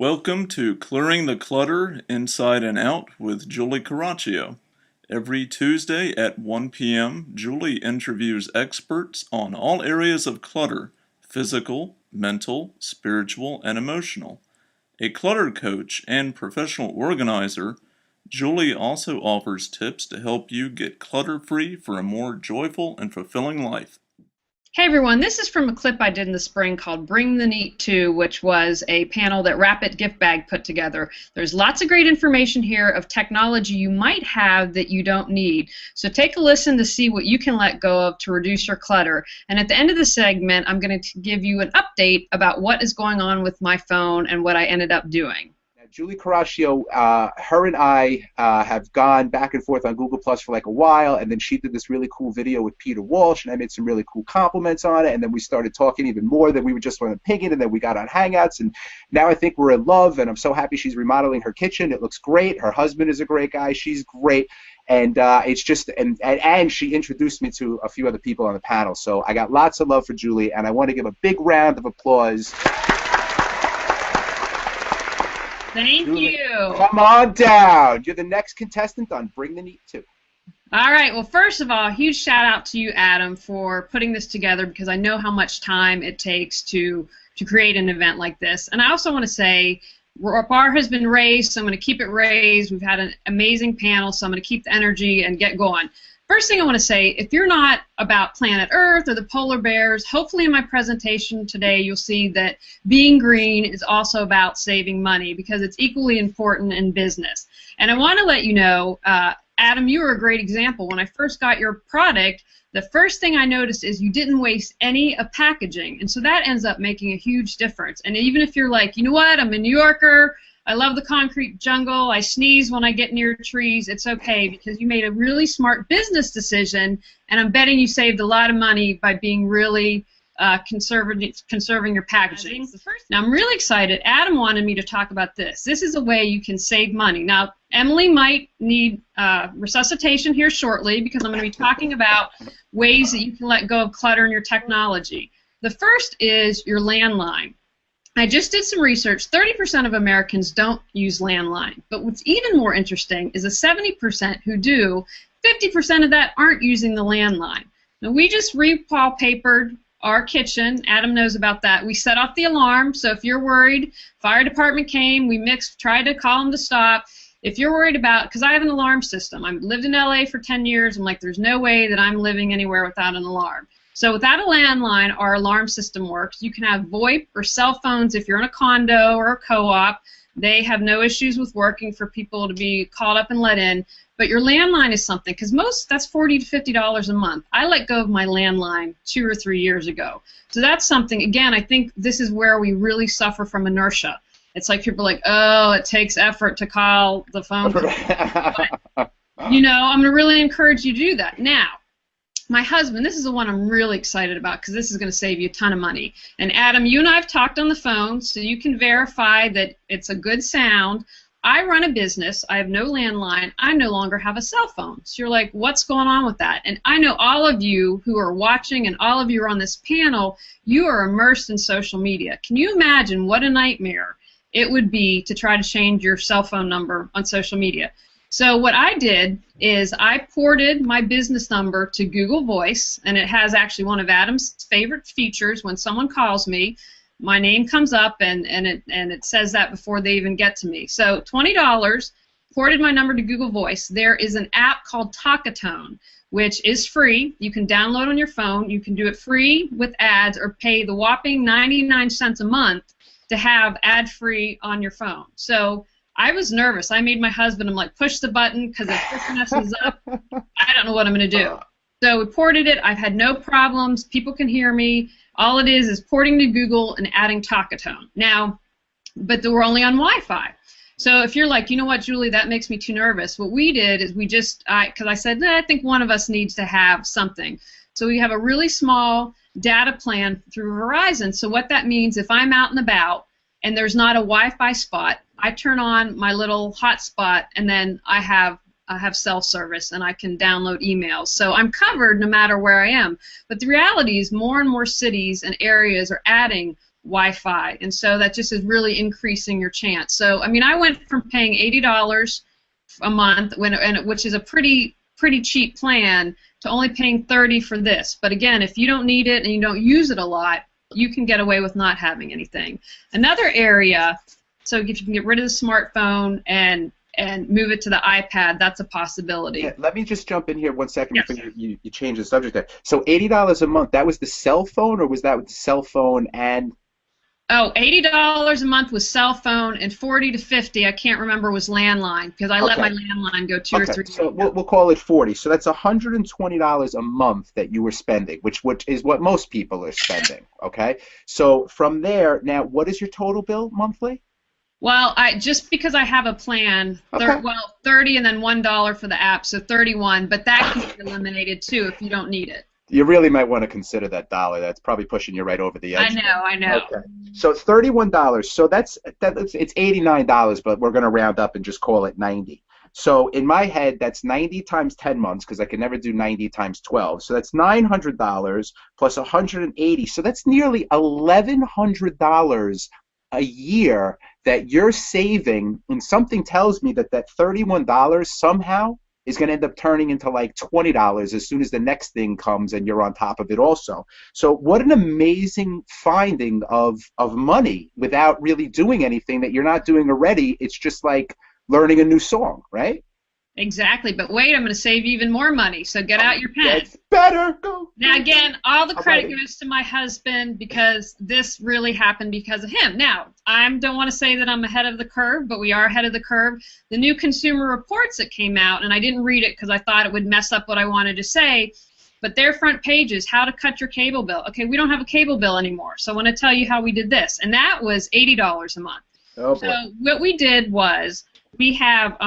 Welcome to Clearing the Clutter Inside and Out with Julie Coraccio. Every Tuesday at 1 p.m., Julie interviews experts on all areas of clutter: physical, mental, spiritual, and emotional. A clutter coach and professional organizer, Julie also offers tips to help you get clutter-free for a more joyful and fulfilling life. Hey everyone, this is from a clip I did in the spring called Bring the Neat To, which was a panel that Rapid Gift Bag put together. There's lots of great information here of technology you might have that you don't need. So take a listen to see what you can let go of to reduce your clutter. And at the end of the segment, I'm going to give you an update about what is going on with my phone and what I ended up doing. Julie Coraccio, her and I have gone back and forth on Google Plus for like a while, and then she did this really cool video with Peter Walsh, and I made some really cool compliments on it, and then we started talking even more. Then we were just on the pinging, and then we got on Hangouts, and now I think we're in love, and I'm so happy she's remodeling her kitchen. It looks great. Her husband is a great guy. She's great. And it's just, and she introduced me to a few other people on the panel. So I got lots of love for Julie, and I want to give a big round of applause. Thank you. Come on down. You're the next contestant on Bring the Neat To. All right. Well, first of all, a huge shout out to you, Adam, for putting this together, because I know how much time it takes to create an event like this. And I also want to say our bar has been raised, so I'm going to keep it raised. We've had an amazing panel, so I'm going to keep the energy and get going. First thing I want to say, if you're not about planet Earth or the polar bears, hopefully in my presentation today you'll see that being green is also about saving money, because it's equally important in business. And I want to let you know, Adam, you were a great example. When I first got your product, the first thing I noticed is you didn't waste any of packaging, and so that ends up making a huge difference. And even if you're like, you know what, I'm a New Yorker, I love the concrete jungle, I sneeze when I get near trees, it's okay, because you made a really smart business decision, and I'm betting you saved a lot of money by being really conserving your packaging. Now I'm really excited. Adam wanted me to talk about this. This is a way you can save money. Now Emily might need resuscitation here shortly, because I'm going to be talking about ways that you can let go of clutter in your technology. The first is your landline. I just did some research. 30% of Americans don't use landline. But what's even more interesting is the 70% who do, 50% of that aren't using the landline. Now, we just re-wallpapered our kitchen. Adam knows about that. We set off the alarm, so if you're worried, fire department came, we tried to call them to stop. If you're worried about, because I have an alarm system. I've lived in LA for 10 years. I'm like, there's no way that I'm living anywhere without an alarm. So without a landline, our alarm system works. You can have VoIP or cell phones if you're in a condo or a co-op. They have no issues with working for people to be called up and let in. But your landline is something, because that's $40 to $50 a month. I let go of my landline 2 or 3 years ago. So that's something, again, I think this is where we really suffer from inertia. It's like people are like, oh, it takes effort to call the phone. But, you know, I'm going to really encourage you to do that. Now, my husband, this is the one I'm really excited about, because this is going to save you a ton of money. And Adam, you and I have talked on the phone, so you can verify that it's a good sound. I run a business. I have no landline. I no longer have a cell phone. So you're like, what's going on with that? And I know all of you who are watching and all of you are on this panel, you are immersed in social media. Can you imagine what a nightmare it would be to try to change your cell phone number on social media? So what I did is I ported my business number to Google Voice, and it has actually one of Adam's favorite features. When someone calls me, my name comes up, and it says that before they even get to me. So $20, ported my number to Google Voice. There is an app called Talkatone, which is free. You can download on your phone. You can do it free with ads, or pay the whopping 99 cents a month to have ad-free on your phone. So I was nervous. I made my husband, I'm like, push the button, because if this messes up, I don't know what I'm going to do. So we ported it. I've had no problems. People can hear me. All it is porting to Google and adding Talkatone. Now, but we're only on Wi-Fi. So if you're like, you know what, Julie, that makes me too nervous, what we did is because I said, I think one of us needs to have something. So we have a really small data plan through Verizon. So what that means, if I'm out and about and there's not a Wi-Fi spot, I turn on my little hotspot, and then I have cell service, and I can download emails. So I'm covered no matter where I am. But the reality is more and more cities and areas are adding Wi-Fi, and so that just is really increasing your chance. So I mean, I went from paying $80 a month, which is a pretty cheap plan, to only paying $30 for this. But again, if you don't need it and you don't use it a lot, you can get away with not having anything. Another area, so if you can get rid of the smartphone and move it to the iPad, that's a possibility. Yeah, let me just jump in here 1 second Yes. before you change the subject there. So $80 a month, that was the cell phone, or was that with the cell phone and... Oh, $80 a month was cell phone, and $40 to $50, I can't remember, was landline, because I let my landline go two or three so years. we'll call it 40. So that's $120 a month that you were spending, which is what most people are spending, okay? So from there, now, what is your total bill monthly? Well, just because I have a plan, 30 and then $1 for the app, so 31, but that can be eliminated too if you don't need it. You really might want to consider that dollar. That's probably pushing you right over the edge. I know. Okay. So $31. So it's $89, but we're going to round up and just call it 90. So in my head, that's 90 times 10 months, because I can never do 90 times 12. So that's $900 plus 180. So that's nearly $1,100 a year that you're saving, and something tells me that that $31 somehow is going to end up turning into like $20 as soon as the next thing comes and you're on top of it also. So what an amazing finding of money without really doing anything that you're not doing already. It's just like learning a new song, right? Exactly, but wait, I'm going to save you even more money, so get out your pen. That's better. Go. Now, again, all the credit goes to my husband, because this really happened because of him. Now, I don't want to say that I'm ahead of the curve, but we are ahead of the curve. The new Consumer Reports that came out, and I didn't read it because I thought it would mess up what I wanted to say, but their front page is how to cut your cable bill. Okay, we don't have a cable bill anymore, so I want to tell you how we did this, and that was $80 a month. Oh, boy. So what we did was we have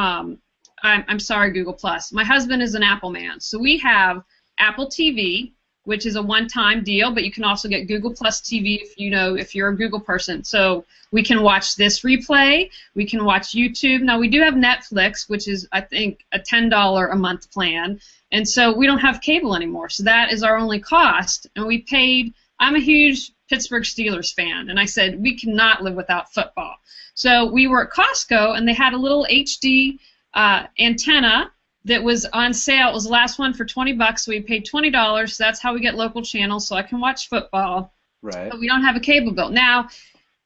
I'm sorry, Google Plus. My husband is an Apple man, so we have Apple TV, which is a one-time deal, but you can also get Google Plus TV if you're a Google person. So we can watch this replay. We can watch YouTube. Now we do have Netflix, which is I think a $10 a month plan, and so we don't have cable anymore. So that is our only cost, and we paid. I'm a huge Pittsburgh Steelers fan, and I said we cannot live without football. So we were at Costco, and they had a little HD antenna that was on sale. It was the last one for $20, so we paid $20. So that's how we get local channels, so I can watch football. Right. But we don't have a cable bill. Now,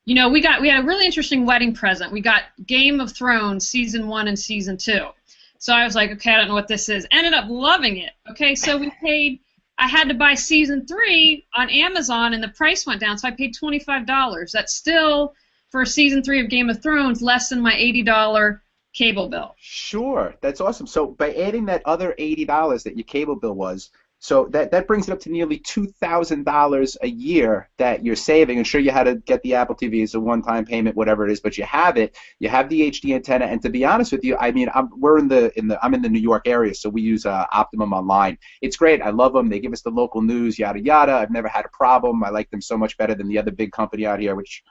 we had a really interesting wedding present. We got Game of Thrones season 1 and season 2. So I was like, okay, I don't know what this is. Ended up loving it. Okay, so we paid. I had to buy season 3 on Amazon, and the price went down, so I paid $25. That's still, for season 3 of Game of Thrones, less than my $80 cable bill. Sure, that's awesome. So by adding that other $80 that your cable bill was, so that brings it up to nearly $2,000 a year that you're saving. And sure, you had to get the Apple TV as a one-time payment, whatever it is, but you have it. You have the HD antenna, and to be honest with you, I mean, I'm in the New York area, so we use Optimum Online. It's great. I love them. They give us the local news, yada yada. I've never had a problem. I like them so much better than the other big company out here, which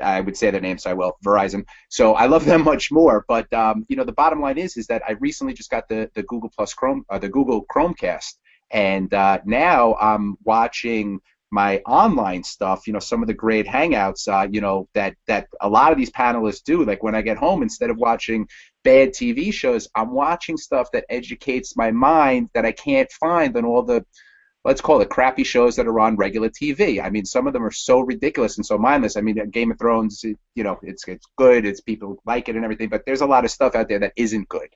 I would say their name, so I will, Verizon. So I love them much more. But the bottom line is that I recently just got the Google Plus the Google Chromecast, and now I'm watching my online stuff. Some of the great hangouts. That a lot of these panelists do. Like when I get home, instead of watching bad TV shows, I'm watching stuff that educates my mind that I can't find on all the, let's call it, crappy shows that are on regular TV. I mean, some of them are so ridiculous and so mindless. I mean, Game of Thrones, it's good. It's people like it and everything, but there's a lot of stuff out there that isn't good.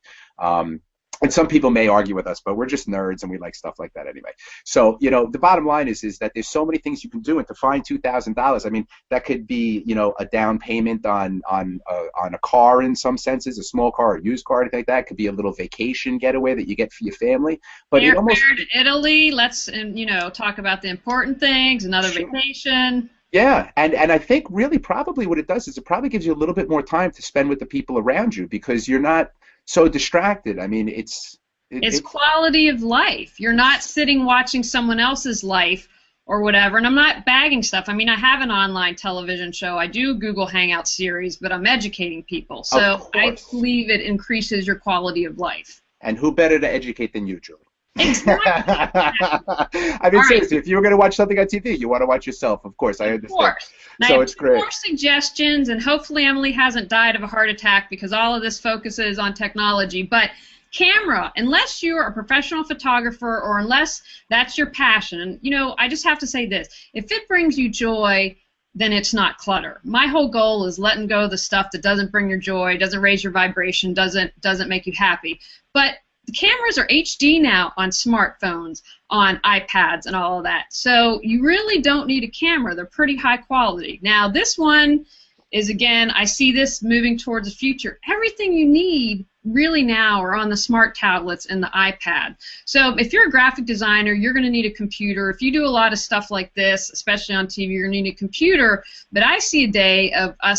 And some people may argue with us, but we're just nerds and we like stuff like that anyway. So, the bottom line is that there's so many things you can do, and to find $2,000, I mean, that could be, a down payment on a car in some senses, a small car or a used car, anything like that. It could be a little vacation getaway that you get for your family. But it almost to Italy. Let's talk about the important things. Another vacation. Yeah, and I think really probably what it does is it probably gives you a little bit more time to spend with the people around you, because you're not so distracted. I mean, it's quality of life. You're not sitting watching someone else's life or whatever. And I'm not bagging stuff. I mean, I have an online television show. I do Google Hangout series, but I'm educating people. So I believe it increases your quality of life. And who better to educate than you, Julie? Exactly. I mean, All right. seriously, if you were going to watch something on TV, you want to watch yourself, of course. I Of understand. course. Now, I So have it's two great. more suggestions, and hopefully Emily hasn't died of a heart attack because all of this focuses on technology. But camera, unless you're a professional photographer or unless that's your passion, you know, I just have to say this. If it brings you joy, then it's not clutter. My whole goal is letting go of the stuff that doesn't bring your joy, doesn't raise your vibration, doesn't make you happy. But the cameras are HD now on smartphones, on iPads, and all of that. So you really don't need a camera. They're pretty high quality. Now this one is, again, I see this moving towards the future. Everything you need really now are on the smart tablets and the iPad. So if you're a graphic designer, you're going to need a computer. If you do a lot of stuff like this, especially on TV, you're going to need a computer. But I see a day of a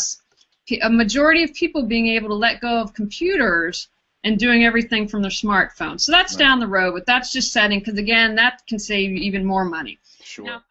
majority of people being able to let go of computers and doing everything from their smartphone. So that's down the road, but that's just setting, because again, that can save you even more money. Sure. Now,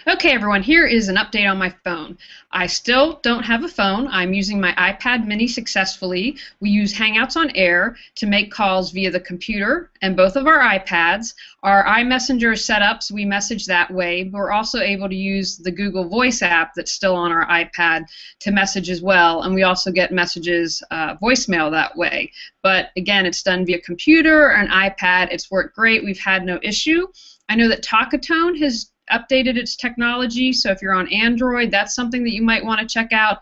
okay, everyone, here is an update on my phone. I still don't have a phone. I'm using my iPad mini successfully. We use Hangouts on Air to make calls via the computer and both of our iPads. Our iMessenger is set up, so we message that way. But we're also able to use the Google Voice app that's still on our iPad to message as well, and we also get messages, voicemail that way. But again, it's done via computer and iPad. It's worked great. We've had no issue. I know that Talkatone has updated its technology, so if you're on Android, that's something that you might want to check out.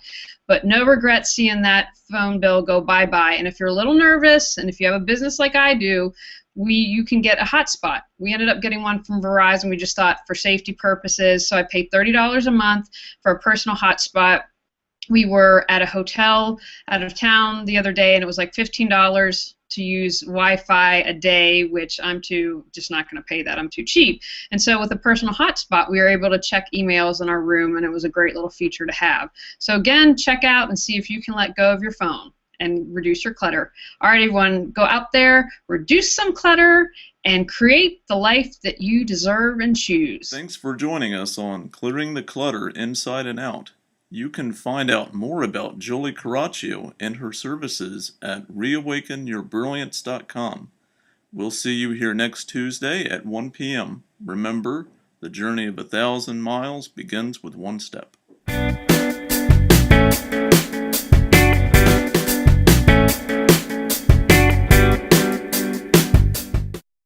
But no regrets seeing that phone bill go bye-bye. And if you're a little nervous, and if you have a business like I do, you can get a hotspot. We ended up getting one from Verizon. We just thought for safety purposes, so I paid $30 a month for a personal hotspot. We were at a hotel out of town the other day, and it was like $15 to use Wi-Fi a day, which I'm just not going to pay that. I'm too cheap. And so with a personal hotspot, we were able to check emails in our room, and it was a great little feature to have. So again, check out and see if you can let go of your phone and reduce your clutter. All right, everyone, go out there, reduce some clutter, and create the life that you deserve and choose. Thanks for joining us on Clearing the Clutter Inside and Out. You can find out more about Julie Coraccio and her services at reawakenyourbrilliance.com. We'll see you here next Tuesday at 1 p.m. Remember, the journey of 1,000 miles begins with one step.